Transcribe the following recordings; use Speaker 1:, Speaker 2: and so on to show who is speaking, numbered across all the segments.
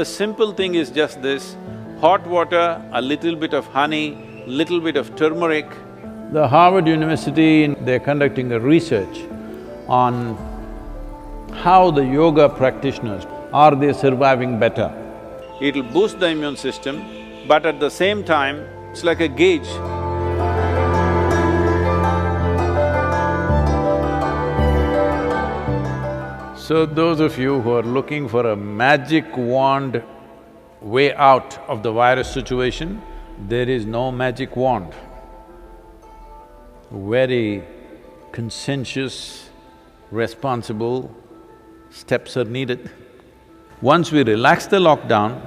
Speaker 1: The simple thing is just this: hot water, a little bit of honey, little bit of turmeric. The Harvard University, they're conducting a research on how the yoga practitioners, are they surviving better? It'll boost the immune system, but at the same time, it's like a gauge. So those of you who are looking for a magic wand way out of the virus situation, there is no magic wand. Very conscientious, responsible steps are needed. Once we relax the lockdown,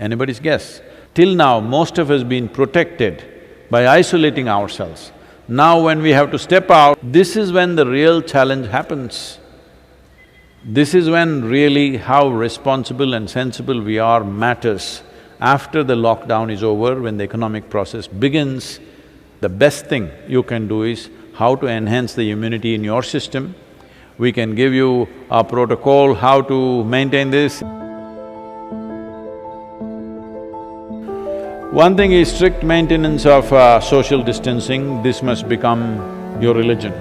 Speaker 1: anybody's guess, till now most of us been protected by isolating ourselves. Now when we have to step out, this is when the real challenge happens. This is when really how responsible and sensible we are matters. After the lockdown is over, when the economic process begins, the best thing you can do is how to enhance the immunity in your system. We can give you a protocol how to maintain this. One thing is strict maintenance of social distancing. This must become your religion,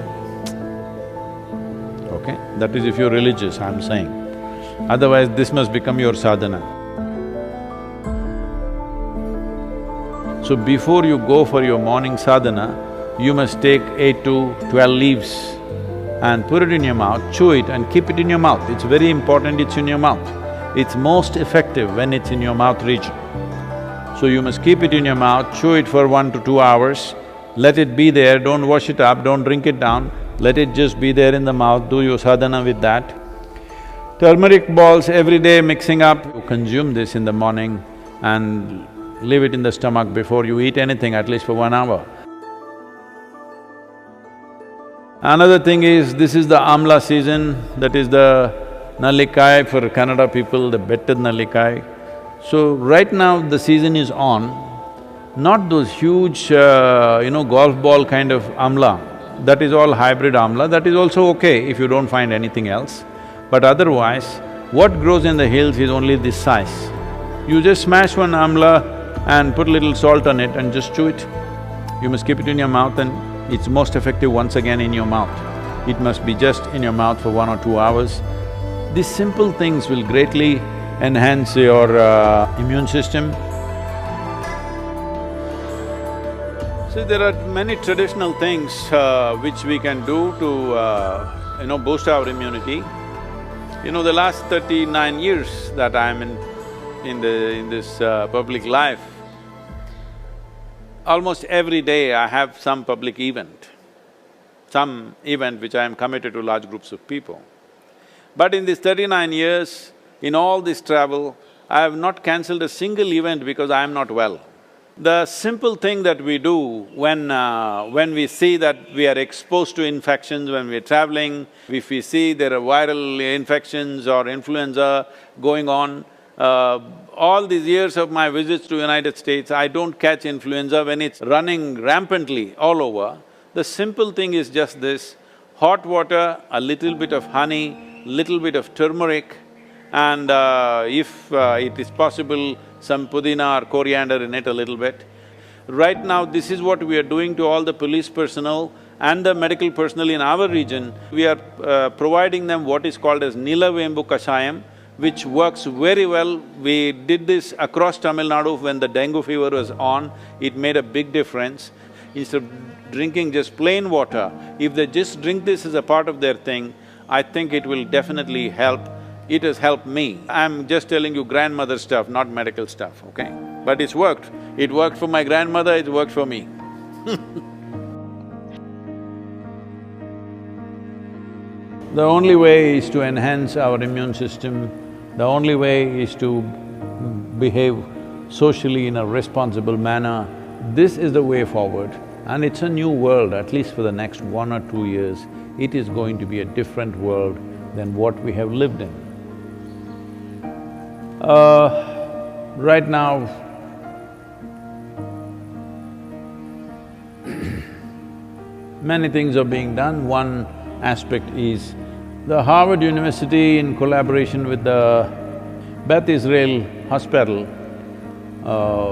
Speaker 1: okay? That is if you're religious, I'm saying. Otherwise, this must become your sadhana. So before you go for your morning sadhana, you must take 8 to 12 leaves and put it in your mouth, chew it and keep it in your mouth. It's very important it's in your mouth. It's most effective when it's in your mouth region. So you must keep it in your mouth, chew it for 1 to 2 hours, let it be there, don't wash it up, don't drink it down, let it just be there in the mouth, do your sadhana with that. Turmeric balls every day mixing up, you consume this in the morning and leave it in the stomach before you eat anything, at least for 1 hour. Another thing is, this is the amla season, that is the nallikai for Kannada people, the betted nallikai. So right now the season is on, not those huge, golf ball kind of amla. That is all hybrid amla, that is also okay if you don't find anything else. But otherwise, what grows in the hills is only this size. You just smash one amla and put a little salt on it and just chew it. You must keep it in your mouth and it's most effective once again in your mouth. It must be just in your mouth for 1 or 2 hours. These simple things will greatly enhance your immune system. See, there are many traditional things which we can do to boost our immunity. The last 39 years that I'm in this public life, almost every day I have some public event, which I am committed to large groups of people. But in these 39 years, in all this travel, I have not cancelled a single event because I am not well. The simple thing that we do when we see that we are exposed to infections when we're traveling, if we see there are viral infections or influenza going on, all these years of my visits to United States, I don't catch influenza when it's running rampantly all over. The simple thing is just this: hot water, a little bit of honey, little bit of turmeric, and if it is possible, some pudina or coriander in it a little bit. Right now, this is what we are doing to all the police personnel and the medical personnel in our region. We are providing them what is called as Nilavembu Kashayam, which works very well. We did this across Tamil Nadu when the dengue fever was on, it made a big difference. Instead of drinking just plain water, if they just drink this as a part of their thing, I think it will definitely help. It has helped me. I'm just telling you grandmother stuff, not medical stuff, okay? But it's worked. It worked for my grandmother, it worked for me. The only way is to enhance our immune system, the only way is to behave socially in a responsible manner. This is the way forward, and it's a new world, at least for the next 1 or 2 years. It is going to be a different world than what we have lived in. Right now, many things are being done. One aspect is The Harvard University, in collaboration with the Beth Israel Hospital,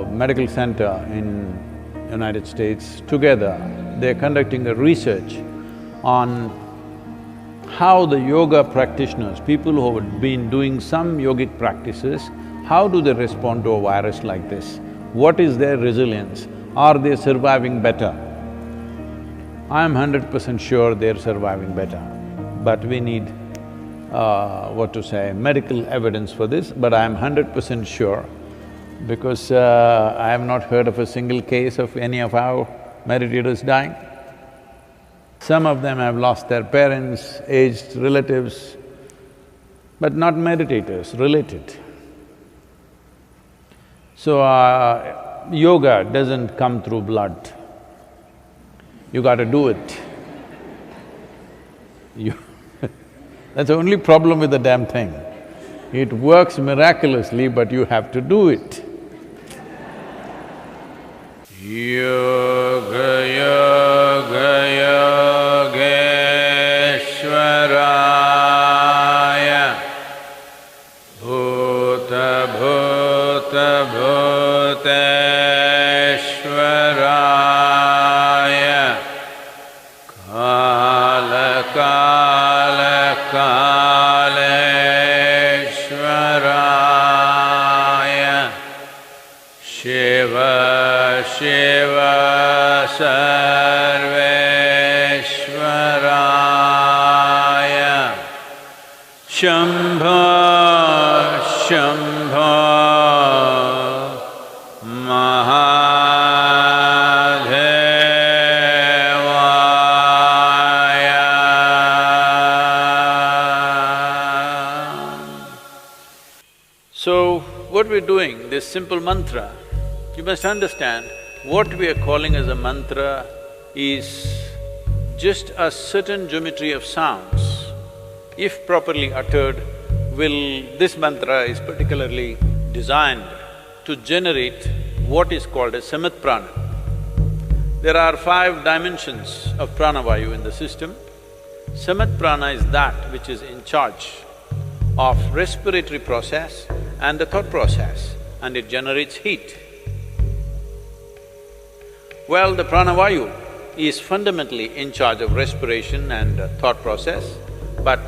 Speaker 1: medical center in United States, together they're conducting a research on how the yoga practitioners, people who have been doing some yogic practices, how do they respond to a virus like this? What is their resilience? Are they surviving better? I'm 100% sure they're surviving better, but we need, medical evidence for this, but I'm 100% sure because I have not heard of a single case of any of our meditators dying. Some of them have lost their parents, aged relatives, but not meditators, related. So, yoga doesn't come through blood. You gotta do it. That's the only problem with the damn thing. It works miraculously, but you have to do it. Yoga, yoga, yogeshwaraya, bhuta, bhuta, bhuteshwaraya, kala, kala, kaleshwaraya, shiva, shiva, sarveshwaraya, shambho, shambho, mahadevaya. So, what we're doing, this simple mantra, you must understand, what we are calling as a mantra is just a certain geometry of sounds. If properly uttered, this mantra is particularly designed to generate what is called as samat prana. There are 5 dimensions of pranavayu in the system. Samat prana is that which is in charge of respiratory process and the thought process, and it generates heat. Well, the pranavayu is fundamentally in charge of respiration and thought process, but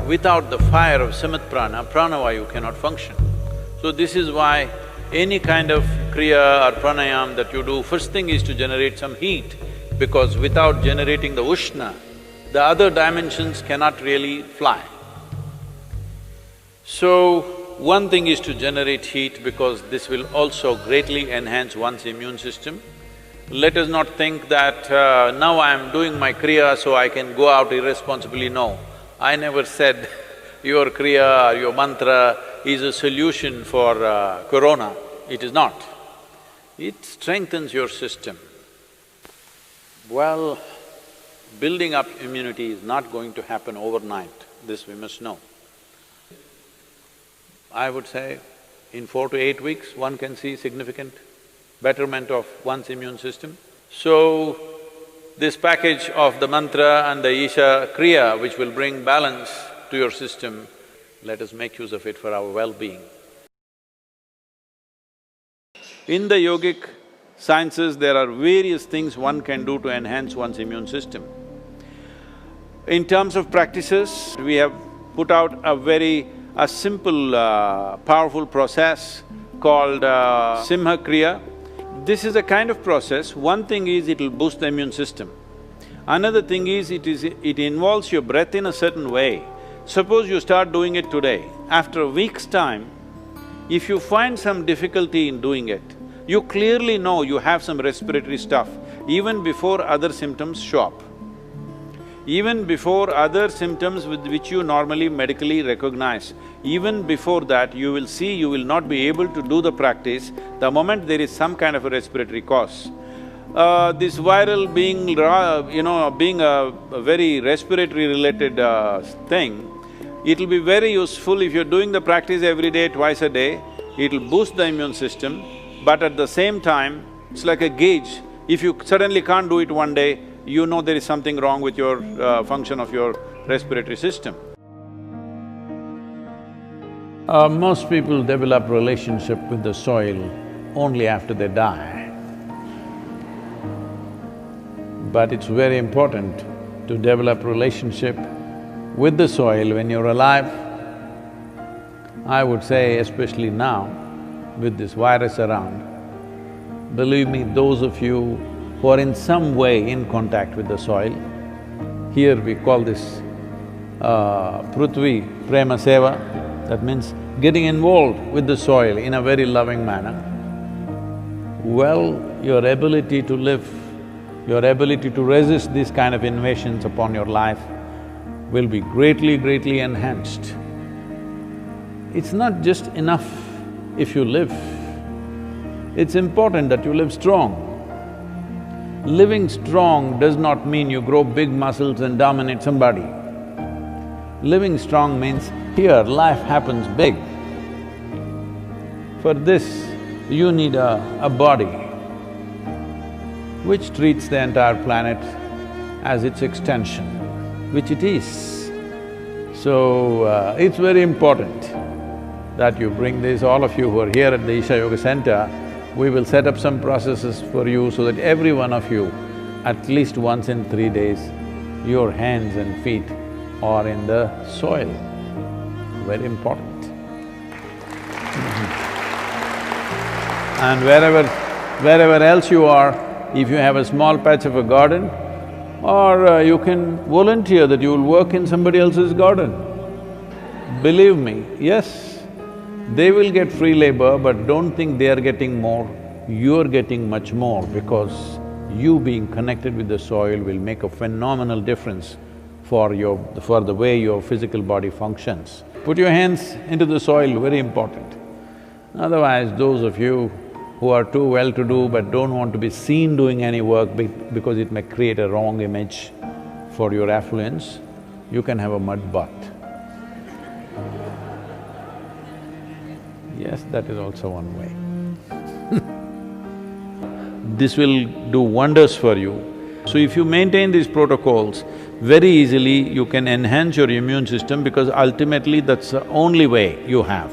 Speaker 1: without the fire of samat prana, pranavayu cannot function. So this is why any kind of kriya or pranayam that you do, first thing is to generate some heat, because without generating the ushna, the other dimensions cannot really fly. So, one thing is to generate heat because this will also greatly enhance one's immune system. Let us not think that now I am doing my kriya so I can go out irresponsibly, no. I never said your kriya or your mantra is a solution for corona. It is not. It strengthens your system. Well, building up immunity is not going to happen overnight, this we must know. I would say in 4 to 8 weeks, one can see significant betterment of one's immune system. So, this package of the mantra and the Isha Kriya, which will bring balance to your system, let us make use of it for our well-being. In the yogic sciences, there are various things one can do to enhance one's immune system. In terms of practices, we have put out a simple, powerful process called Simha Kriya. This is a kind of process, one thing is it'll boost the immune system. Another thing is, it involves your breath in a certain way. Suppose you start doing it today, after a week's time, if you find some difficulty in doing it, you clearly know you have some respiratory stuff, even before other symptoms show up. Even before other symptoms with which you normally medically recognize, even before that you will see you will not be able to do the practice the moment there is some kind of a respiratory cause. This viral being a very respiratory related thing, it'll be very useful if you're doing the practice every day, twice a day, it'll boost the immune system, but at the same time, it's like a gauge. If you suddenly can't do it one day, you know there is something wrong with your function of your respiratory system. Most people develop relationship with the soil only after they die. But it's very important to develop relationship with the soil when you're alive. I would say especially now, with this virus around, believe me, those of you who are in some way in contact with the soil, here we call this Prithvi Prema Seva, that means getting involved with the soil in a very loving manner. Well, your ability to live, your ability to resist these kind of invasions upon your life will be greatly enhanced. It's not just enough if you live, it's important that you live strong. Living strong does not mean you grow big muscles and dominate somebody. Living strong means here life happens big. For this, you need a body which treats the entire planet as its extension, which it is. So, it's very important that you bring this, all of you who are here at the Isha Yoga Center, we will set up some processes for you so that every one of you, at least once in 3 days, your hands and feet are in the soil. Very important. And wherever else you are, if you have a small patch of a garden, or you can volunteer that you will work in somebody else's garden. Believe me, yes, they will get free labor, but don't think they are getting more, you're getting much more because you being connected with the soil will make a phenomenal difference for the way your physical body functions. Put your hands into the soil, very important. Otherwise, those of you who are too well-to-do but don't want to be seen doing any work because it may create a wrong image for your affluence, you can have a mud bath. Yes, that is also one way. This will do wonders for you. So if you maintain these protocols, very easily you can enhance your immune system because ultimately that's the only way you have.